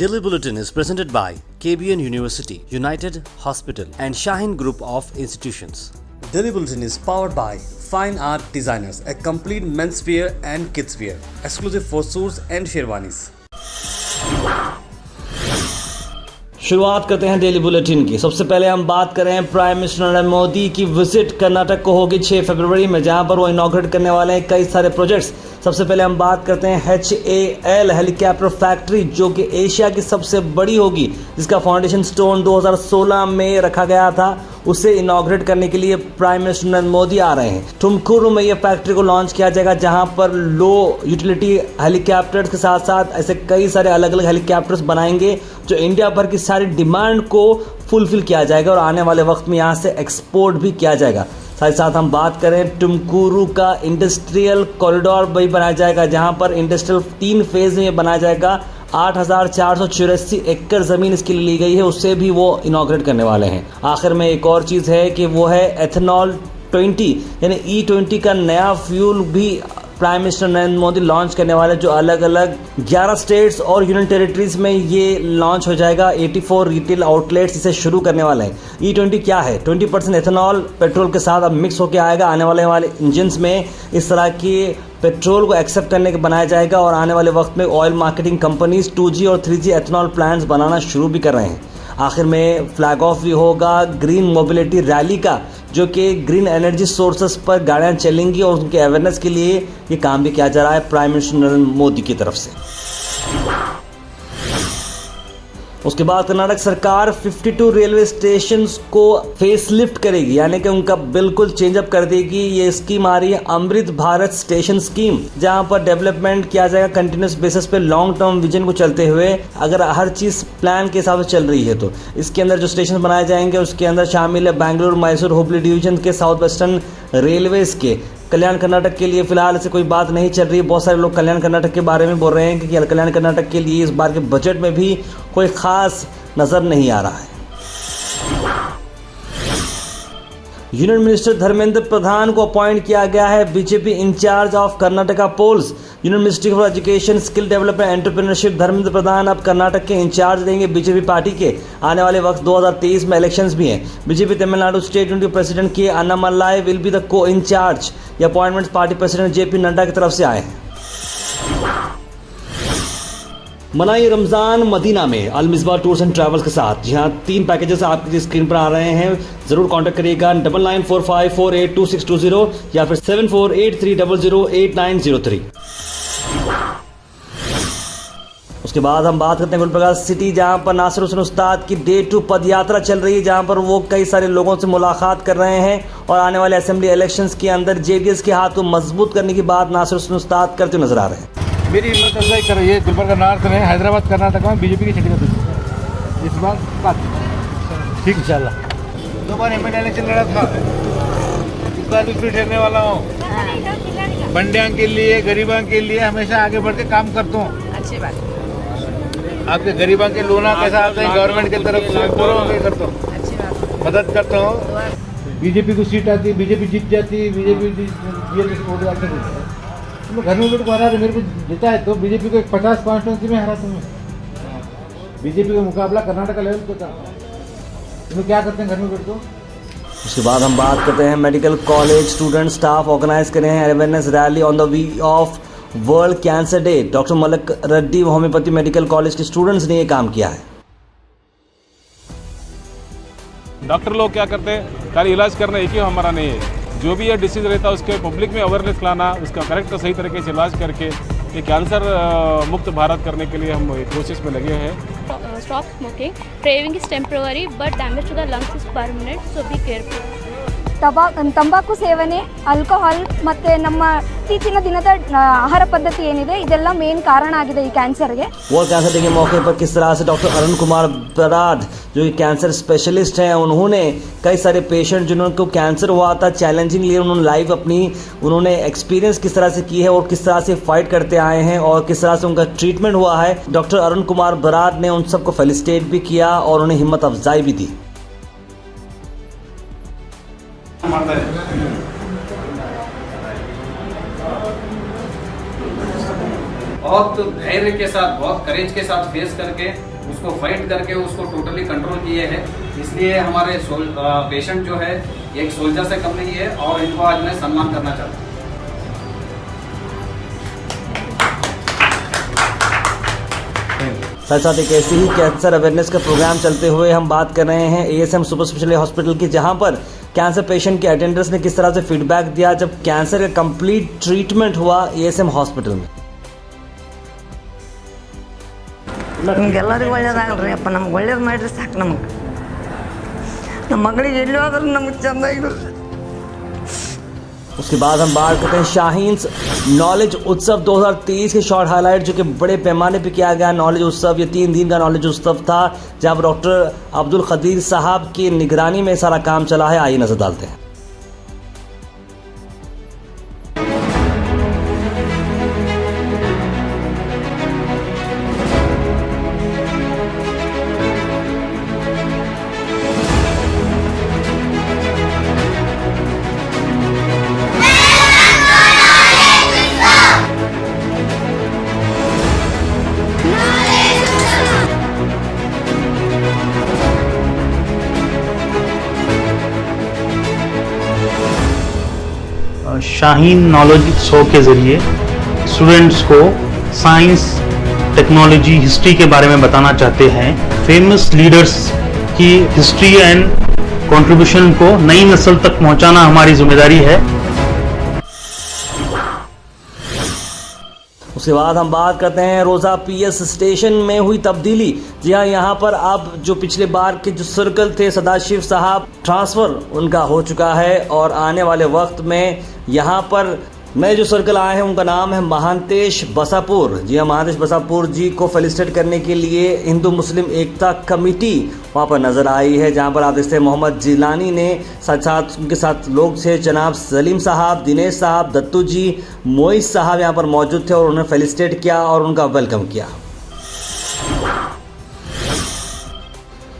Daily Bulletin is presented by KBN University, United Hospital and Shaheen Group of Institutions. Daily Bulletin is powered by Fine Art Designers, a complete menswear and kidswear, exclusive for suits and sherwanis. शुरुआत करते हैं daily bulletin की। सबसे पहले हम बात करें prime minister Narendra Modi की विजिट कर्नाटक को होगी 6 फरवरी में, जहां पर वो इनॉग्रेट करने वाले हैं कई सारे प्रोजेक्ट्स। सबसे पहले हम बात करते हैं HAL हेलीकॉप्टर फैक्ट्री, जो कि एशिया की सबसे बड़ी होगी, जिसका फाउंडेशन स्टोन 2016 में रखा गया था। उसे इनॉग्रेट करने के लिए प्राइम मिनिस्टर नरेंद्र मोदी आ रहे हैं। तुमकुरू में यह फैक्ट्री को लॉन्च किया जाएगा, जहां पर लो यूटिलिटी हेलीकॉप्टर्स के साथ साथ ऐसे कई सारे अलग अलग हेलीकॉप्टर्स बनाएंगे, जो इंडिया भर की सारी डिमांड को फुलफिल किया जाएगा और आने वाले वक्त में यहाँ से एक्सपोर्ट भी किया जाएगा। साथ ही साथ हम बात करें तुमकुरू का इंडस्ट्रियल कॉरिडोर भी बनाया जाएगा, जहां पर इंडस्ट्रियल 3 फेज में बनाया जाएगा। 8,484 एकड़ ज़मीन इसके लिए ली गई है, उससे भी वो इनॉग्रेट करने वाले हैं। आखिर में एक और चीज़ है कि वो है एथेनॉल 20 यानी E20 का नया फ्यूल भी prime minister Narendra Modi launch करने वाले, जो अलग अलग 11 स्टेट्स और यूनियन टेरिटरीज में ये लॉन्च हो जाएगा। 84 रिटेल आउटलेट्स इसे शुरू करने वाले हैं। E20 क्या है? 20% एथेनॉल पेट्रोल के साथ अब मिक्स होकर आएगा। आने वाले इंजन्स में इस तरह की पेट्रोल को एक्सेप्ट करने के बनाया जाएगा और आने वाले वक्त में ऑयल मार्केटिंग कंपनीज 2G और 3G एथेनॉल प्लांट्स बनाना शुरू भी कर रहे हैं। आखिर में फ्लैग ऑफ भी होगा ग्रीन मोबिलिटी रैली का, जो कि ग्रीन एनर्जी सोर्सेस पर गाड़ियाँ चलेंगी और उनके अवेयरनेस के लिए ये काम भी किया जा रहा है प्राइम मिनिस्टर नरेंद्र मोदी की तरफ से। उसके बाद कर्नाटक सरकार 52 रेलवे स्टेशंस को फेसलिफ्ट करेगी, यानी कि उनका बिल्कुल चेंजअप कर देगी। ये स्कीम आ रही है अमृत भारत स्टेशन स्कीम, जहां पर डेवलपमेंट किया जाएगा कंटिन्यूस बेसिस पे, लॉन्ग टर्म विजन को चलते हुए। अगर हर चीज़ प्लान के हिसाब से चल रही है तो इसके अंदर जो स्टेशन बनाए जाएंगे उसके अंदर शामिल है बेंगलुरु, मैसूर, हुबली डिवीजन के साउथ वेस्टर्न रेलवेज के। कल्याण कर्नाटक के लिए फिलहाल ऐसे कोई बात नहीं चल रही। बहुत सारे लोग कल्याण कर्नाटक के बारे में बोल रहे हैं कि कल्याण कर्नाटक के लिए इस बार के बजट में भी कोई खास नजर नहीं आ रहा है। यूनियन मिनिस्टर धर्मेंद्र प्रधान को अपॉइंट किया गया है BJP incharge of Karnataka polls. Union ministry for education, skill development, entrepreneurship Dharmendra Pradhan अब कर्नाटक के इंचार्ज रहेंगे बीजेपी पार्टी के। आने वाले वक्त 2023 में इलेक्शंस भी हैं। बीजेपी तमिलनाडु स्टेट यूनिट के प्रेसिडेंट के अन्नामलाई विल बी द को इंचार्ज। ये appointments party president JP Nadda की तरफ से आए हैं। मनाई रमज़ान मदीना में अल मिसबाह टूर्स एंड ट्रैवल्स के साथ। जी हाँ, 3 पैकेजेस आपकी स्क्रीन पर आ रहे हैं। ज़रूर कांटेक्ट करिएगा 9945482620 या फिर 7483008903। उसके बाद हम बात करते हैं गुलबर्गा सिटी, जहां पर नासिर हुसैन उस्ताद की Day 2 पद यात्रा चल रही है, जहां पर वो कई सारे लोगों से मुलाकात कर रहे हैं और आने वाले असेंबली इलेक्शंस के अंदर JDS के हाथ को मजबूत करने की बात नासिर हुसैन उस्ताद करते नजर आ रहे हैं। मेरी हिम्मत अफजाई कर रही है गुलबर्गा नॉर्थ में, हैदराबाद कर्नाटक में बीजेपी की छठी का इस बार ठीक इंशाल्लाह। 2 बार एमएलए इलेक्शन लड़ा था, इस बार भी फिर ठहरने वाला हूँ। बंडियां के लिए, गरीबां के लिए हमेशा आगे बढ़ के काम करता हूँ। अच्छी बात। आपके गरीबां के लोना कैसा आता है गवर्नमेंट की तरफ से पूरा करता हूँ, अच्छी बात। मदद करता हूँ। बीजेपी को सीट आती, बीजेपी जीत जाती, बीजेपी घर में बैठ को हरा, मेरे को जीता है तो बीजेपी को 50 कॉन्स्टिट्यूंसी में हरा तुम्हें। बीजेपी का मुकाबला कर्नाटक लेवल पे था, तुम्हें क्या करते हैं घर में बैठ को। उसके बाद हम बात करते हैं medical college student staff organise कर रहे हैं awareness rally on the eve of World Cancer Day. Doctor Malla Reddy homeopathy medical college के स्टूडेंट्स ने ये काम किया है। डॉक्टर लोग क्या करते हैं, खाली इलाज करना एक ही हमारा नहीं है। जो भी ये डिसीज रहता है उसके पब्लिक में अवेयरनेस लाना, उसका करेक्ट सही तरीके से इलाज करके ये कैंसर मुक्त भारत करने के लिए हम कोशिश में लगे हैं। Stop smoking. Craving is temporary, but damage to the lungs is permanent. So be careful. ತಂಬಾಕು ಸೇವನೆ, ಆಲ್ಕೋಹಾಲ್ ಮತ್ತು ನಮ್ಮ ಇತ್ತೀಚಿನ ದಿನದ ಆಹಾರ ಪದ್ಧತಿ ಏನಿದೆ ಇದೆಲ್ಲ ಮೇನ್ ಕಾರಣ ಆಗಿದೆ ಈ ಕ್ಯಾನ್ಸರ್ಗೆ। वर्ल्ड कैंसर डे के मौके पर किस तरह से डॉक्टर अरुण कुमार बराड, जो कि कैंसर स्पेशलिस्ट हैं, उन्होंने कई सारे पेशेंट जिनको कैंसर हुआ था चैलेंजिंग लिए उन्होंने लाइव अपनी एक्सपीरियंस किस तरह से की है और किस तरह से फाइट करते आए हैं और किस तरह से उनका ट्रीटमेंट हुआ है। डॉक्टर अरुण कुमार बराड ने उन सबको फेलिसिटेट भी किया और उन्हें हिम्मत अफजाई भी दी। और बहुत धैर्य के साथ, बहुत करेज के साथ फेस करके उसको फाइट करके उसको टोटली कंट्रोल किए हैं। इसलिए हमारे पेशेंट जो है एक सोल्जर से कम नहीं है और इनको आज मैं सम्मान करना चाहता हूँ। साथ साथ एक ऐसी ही कैंसर अवेयरनेस का प्रोग्राम चलते हुए हम बात कर रहे हैं ASM सुपर स्पेशलिटी हॉस्पिटल की, जहां पर कैंसर पेशेंट के अटेंडर्स ने किस तरह से फीडबैक दिया जब कैंसर का कंप्लीट ट्रीटमेंट हुआ ASM हॉस्पिटल में। ನಮಗೆಲ್ಲರಿಗೂ ಒಳ್ಳೇದಾಗಲ್ರಿ ಅಪ್ಪ, ನಮ್ಗೆ ಒಳ್ಳೇದು ಮಾಡಿರಿ ಸಾಕು. ನಮಗೆ ನಮ್ಮ ಮಗಳಿಗೆ ಎಲ್ಲಿ ಹೋದ್ರೂ ನಮಗೆ ಚೆಂದಾಗಿಲ್ಲ. उसके बाद हम बात करते हैं शाहीन्स नॉलेज उत्सव 2023 के शॉर्ट हाईलाइट, जो कि बड़े पैमाने पे किया गया नॉलेज उत्सव। ये 3 दिन का नॉलेज उत्सव था, जहाँ पर डॉक्टर अब्दुल खदीर साहब की निगरानी में सारा काम चला है। आइए नजर डालते हैं। शाहीन नॉलेज शो के ज़रिए स्टूडेंट्स को साइंस, टेक्नोलॉजी, हिस्ट्री के बारे में बताना चाहते हैं। फेमस लीडर्स की हिस्ट्री एंड कंट्रीब्यूशन को नई नस्ल तक पहुंचाना हमारी जिम्मेदारी है। उसके बाद हम बात करते हैं रोज़ा PS स्टेशन में हुई तब्दीली। जी हाँ, यहाँ पर अब जो पिछले बार के जो सर्कल थे सदाशिव साहब, ट्रांसफ़र उनका हो चुका है और आने वाले वक्त में यहाँ पर नए जो सर्कल आए हैं उनका नाम है महांतेश बसापुर। जी हाँ, महांतेश बसापुर जी को फेलिसिटेट करने के लिए हिंदू मुस्लिम एकता कमेटी वहाँ पर नज़र आई है, जहाँ पर आप देखते हैं मोहम्मद जिलानी ने साथ उनके साथ लोग थे जनाब सलीम साहब, दिनेश साहब, दत्तू जी, मोइस साहब यहाँ पर मौजूद थे और उन्होंने फेलिसिटेट किया और उनका वेलकम किया।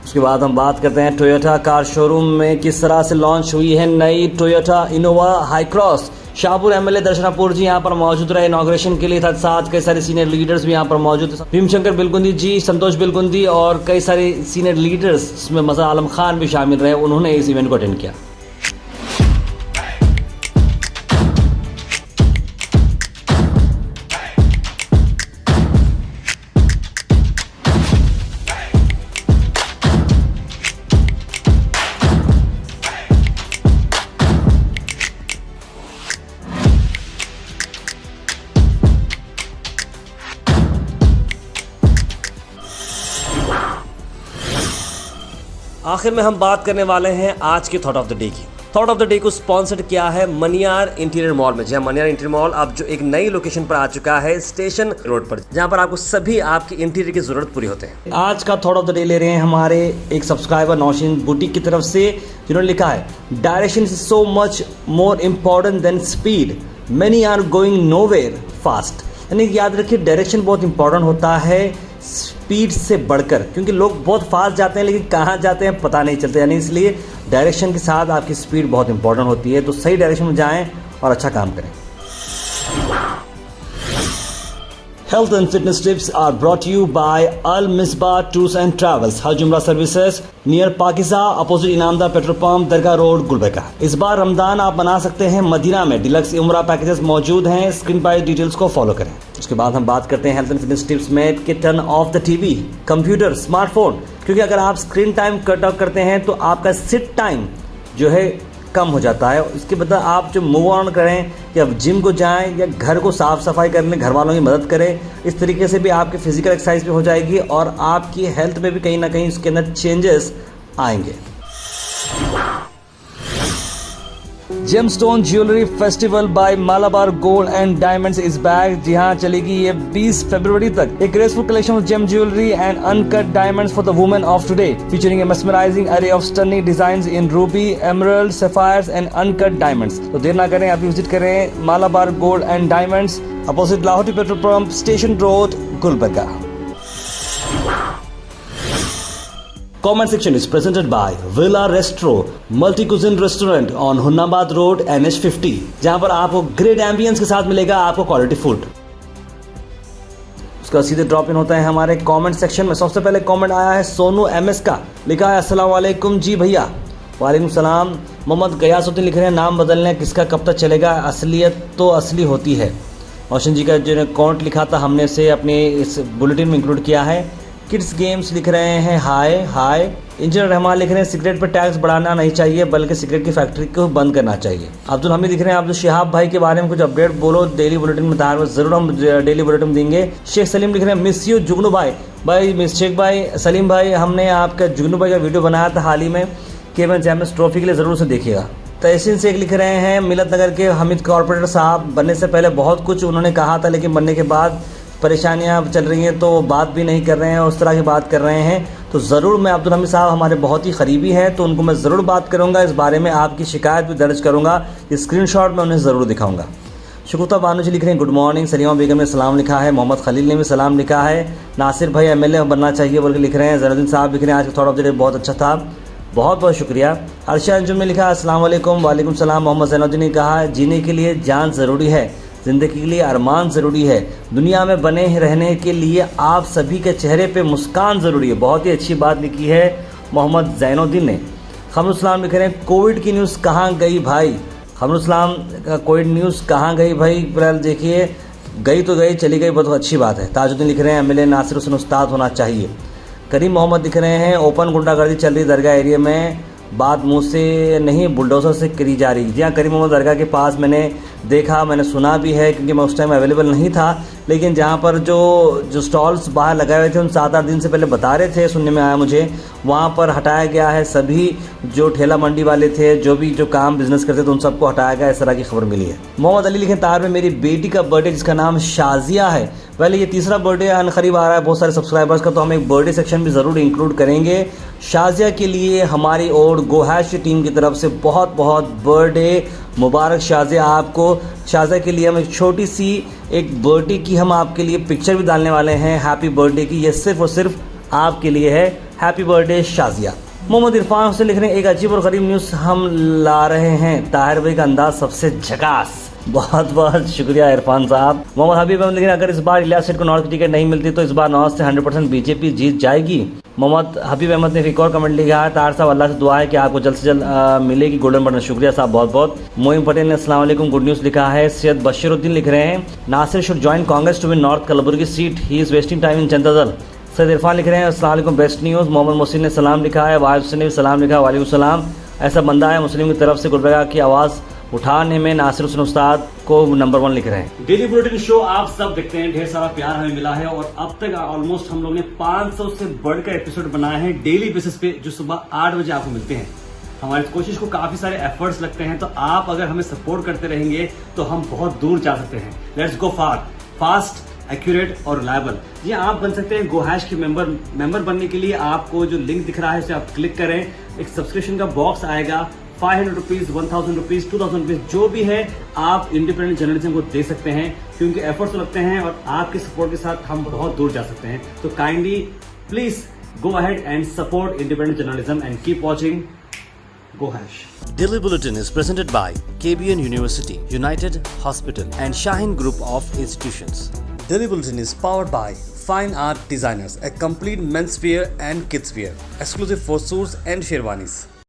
उसके बाद हम बात करते हैं टोयोटा कार शोरूम में किस तरह से लॉन्च हुई है नई Toyota Innova high cross. Shahpur MLA दर्शनापुर जी यहाँ पर मौजूद रहे इनॉग्रेशन के लिए, साथ कई सारे सीनियर लीडर्स भी यहाँ पर मौजूद थे। भीमशंकर बिलगुंदी जी, संतोष बिलगुंदी और कई सारे सीनियर लीडर्स, इसमें मज़हर आलम खान भी शामिल रहे, उन्होंने इस इवेंट को अटेंड किया। आखिर में हम बात करने वाले हैं आज के थॉट ऑफ द डे की। थॉट ऑफ द डे को स्पॉन्सर्ड किया है मनियार इंटीरियर मॉल में। जहाँ मनियार इंटीरियर मॉल अब जो एक नई लोकेशन पर आ चुका है स्टेशन रोड पर, जहाँ पर आपको सभी आपके इंटीरियर की जरूरत पूरी होते हैं। आज का थॉट ऑफ द डे ले रहे हैं हमारे एक सब्सक्राइबर नौशीन बुटीक की तरफ से, जिन्होंने लिखा है direction is so much more important than speed, many are going nowhere fast. यानी याद रखिए, डायरेक्शन बहुत इंपॉर्टेंट होता है स्पीड से बढ़कर, क्योंकि लोग बहुत फास्ट जाते हैं लेकिन कहाँ जाते हैं पता नहीं चलता। यानी इसलिए डायरेक्शन के साथ आपकी स्पीड बहुत इंपॉर्टेंट होती है, तो सही डायरेक्शन में जाएं और अच्छा काम करें। Health and fitness tips are brought to you by Al Misbah Tours and Travels, Hajj Umrah Services, near Pakiza, opposite Inamdar petrol pump, Dargah road, Gulbarga. इस बार रमजान आप बना सकते हैं मदीना में। डिलक्स उम्रा पैकेजेस मौजूद हैं, स्क्रीन पर डिटेल्स को फॉलो करें। उसके बाद हम बात करते हैं हेल्थ एंड फिटनेस टिप्स में कि turn off the TV, computer, smartphone, क्योंकि अगर आप स्क्रीन टाइम कट ऑफ करते हैं तो आपका सिट टाइम जो है कम हो जाता है। इसके बदले आप जो मूव ऑन करें या जिम को जाएं या घर को साफ सफाई करने, घर वालों की मदद करें, इस तरीके से भी आपकी फिजिकल एक्सरसाइज भी हो जाएगी और आपकी हेल्थ में भी कहीं ना कहीं इसके अंदर चेंजेस आएंगे। Gemstone jewellery festival by Malabar gold and diamonds is back. जी हाँ, चलेगी ये 20 फरवरी तक। एक graceful collection of gem jewellery and uncut diamonds for the women of today, featuring a mesmerising array of stunning designs in ruby, emerald, sapphires and uncut diamonds। तो देर ना करें, आप विजिट करें Malabar gold and diamonds, opposite Lahoti petrol pump, station road, Gulbarga. Comment section is presented by Villa Restro, multi-cuisine restaurant on Hunnabad road NH50, जहां पर आपको great ambience के साथ मिलेगा आपको क्वालिटी फूड। उसका सीधे ड्रॉप इन होता है हमारे कमेंट सेक्शन में। सबसे पहले कमेंट आया है सोनू एमएस का, लिखा है अस्सलाम वालेकुम जी भैया। वालेकुम सलाम। मोहम्मद गयासुद्दीन लिख रहे हैं नाम बदलने किसका कब तक चलेगा, असलियत तो असली होती है। रोशन जी का जो कॉन्ट लिखा था हमने इसे अपने इस बुलेटिन में इंक्लूड किया है। किड्स गेम्स लिख रहे हैं हाय हाय। इंजीनियर रहमान लिख रहे हैं सिगरेट पर टैक्स बढ़ाना नहीं चाहिए बल्कि सिगरेट की फैक्ट्री को बंद करना चाहिए। अब्दुल हमीद लिख रहे हैं अब्दुल शिहाब भाई के बारे में कुछ अपडेट बोलो डेली बुलेटिन में। तार जरूर हम डेली बुलेटिन देंगे। शेख सलीम लिख रहे हैं मिस यू जुगनू भाई शेख भाई सलीम भाई, हमने आपका जुगनू भाई का वीडियो बनाया था हाल ही में केबन चैम्पियंस ट्रॉफी के लिए, ज़रूर से देखिएगा। तहसीन शेख लिख रहे हैं मिलत नगर के हमीद कॉर्पोरेटर साहब, बनने से पहले बहुत कुछ उन्होंने कहा था लेकिन बनने के बाद परेशानियां चल रही हैं तो बात भी नहीं कर रहे हैं, उस तरह की बात कर रहे हैं। तो ज़रूर मैं अब्दुल हमीद साहब हमारे बहुत ही करीबी हैं तो उनको मैं ज़रूर बात करूंगा इस बारे में, आपकी शिकायत भी दर्ज करूंगा, स्क्रीनशॉट में उन्हें ज़रूर दिखाऊंगा। शुकुता बानू जी लिख रहे हैं गुड मॉर्निंग। सलीमा बेगम ने सलाम लिखा है। मोहम्मद खलील ने भी सलाम लिखा है। नासिर भाई एमएलए बनना चाहिए बोल के लिख रहे हैं। जैनुद्दीन साहब लिख रहे हैं आज का थॉट ऑफ द डे बहुत अच्छा था, बहुत बहुत शुक्रिया। अर्शा अंजुम ने लिखा अस्सलाम वालेकुम। वालेकुम सलाम। मोहम्मद जैनुद्दीन ने कहा जीने के लिए जान ज़रूरी है, ज़िंदगी के लिए अरमान ज़रूरी है, दुनिया में बने रहने के लिए आप सभी के चेहरे पे मुस्कान ज़रूरी है। बहुत ही अच्छी बात लिखी है मोहम्मद जैनुद्दीन ने। खमरुस्लाम लिख रहे हैं कोविड की न्यूज़ कहाँ गई भाई। खमरुस्लाम का कोविड न्यूज़ कहाँ गई भाई, फिलहाल देखिए गई तो गई, चली गई बहुत अच्छी बात है। ताजुद्दीन लिख रहे हैं एमएलए नासिर हुसैन उस्ताद होना चाहिए। करीम मोहम्मद दिख रहे हैं ओपन गुंडागर्दी चल रही दरगाह एरिया में, बात मुंह से नहीं बुलडोजर से करी जा रही। जी हाँ, करीम मोहम्मद दरगाह के पास मैंने देखा, मैंने सुना भी है क्योंकि मैं उस टाइम अवेलेबल नहीं था, लेकिन जहाँ पर जो स्टॉल्स बाहर लगाए हुए थे उन 7-8 दिन से पहले बता रहे थे, सुनने में आया मुझे, वहाँ पर हटाया गया है। सभी जो ठेला मंडी वाले थे, जो काम बिजनेस करते थे उन सबको हटाया गया, इस तरह की खबर मिली है। मोहम्मद अली लिखे तार में मेरी बेटी का बर्थडे जिसका नाम शाजिया है, पहले ये तीसरा बर्थडे आन करीब आ रहा है बहुत सारे सब्सक्राइबर्स का, तो हम एक बर्थडे सेक्शन भी ज़रूर इंक्लूड करेंगे। शाजिया के लिए हमारी और गोहैश टीम की तरफ से बहुत बहुत बर्थडे मुबारक शाजिया आपको। शाजिया के लिए हम एक छोटी सी एक बर्थडे की हम आपके लिए पिक्चर भी डालने वाले हैं हैप्पी बर्थडे की, ये सिर्फ और सिर्फ आपके लिए है। Happy birthday Shazia. मोहम्मद इरफान हुसैन लिख रहे हैं एक अजीब और गरीब न्यूज़ हम ला रहे हैं, ताहिर भाई का अंदाज सबसे झकास। बहुत बहुत शुक्रिया इरफान साहब। मोहम्मद हबीब अहमद लिख रहे हैं अगर इस बार इलियास सेठ को नॉर्थ की टिकट नहीं मिलती तो इस बार नॉर्थ से 100% बीजेपी जीत जाएगी। मोहम्मद हबीब अहमद ने एक और कमेंट लिखा है तार साहब अल्लाह से दुआ है कि आपको जल्द से जल्द मिलेगी गोल्डन बटन। शुक्रिया साहब बहुत बहुत। मोइम पटेल ने अस्सलाम वालेकुम गुड न्यूज़ लिखा है। सैयद बशीरुद्दीन लिख रहे हैं Nasir should join Congress to win north Kalaburagi seat, he is wasting time in Janata Dal. Syed Irfan लिख रहे हैं अस्सलाम वालेकुम बेस्ट न्यूज़। मोहम्मद मोहसिन ने सलाम लिखा है। वाहिद हुसैन ने भी सलाम लिखा है। वालेकुम सलाम। ऐसा बंदा है मुस्लिम की तरफ से गुलबर्गा की आवाज़ उठाने में नासिर हुसैन उस्ताद को नंबर 1 लिख रहे हैं। डेली बुलेटिन शो आप सब देखते हैं, ढेर सारा प्यार हमें मिला है और अब तक ऑलमोस्ट हम लोग ने 500 से बढ़कर एपिसोड बनाए हैं डेली बेसिस पे, जो सुबह 8 बजे आपको मिलते हैं। हमारी कोशिश को काफी सारे एफर्ट्स लगते हैं, तो आप अगर हमें सपोर्ट करते रहेंगे तो हम बहुत दूर जा सकते हैं। लेट्स गो फास्ट एक्यूरेट और रिलायबल। जी आप बन सकते हैं गोहैश के मेंबर बनने के लिए आपको जो लिंक दिख रहा है उसे आप क्लिक करें, एक सब्सक्रिप्शन का बॉक्स आएगा, 500 रुपीज, 1000 रुपीज, 2000 रुपीज जो भी है आप इंडिपेंडेंट जर्नलिज्म को दे सकते हैं, क्योंकि एफर्ट्स लगते हैं और आपके सपोर्ट के साथ हम बहुत दूर जा सकते हैं। तो kindly please go ahead and support independent journalism and keep watching Gohash. Daily Bulletin is presented by KBN University, United Hospital and Shaheen Group of Institutions. Daily Bulletin is powered by Fine Art Designers, a complete menswear and kidswear, exclusive for suits and sherwanis.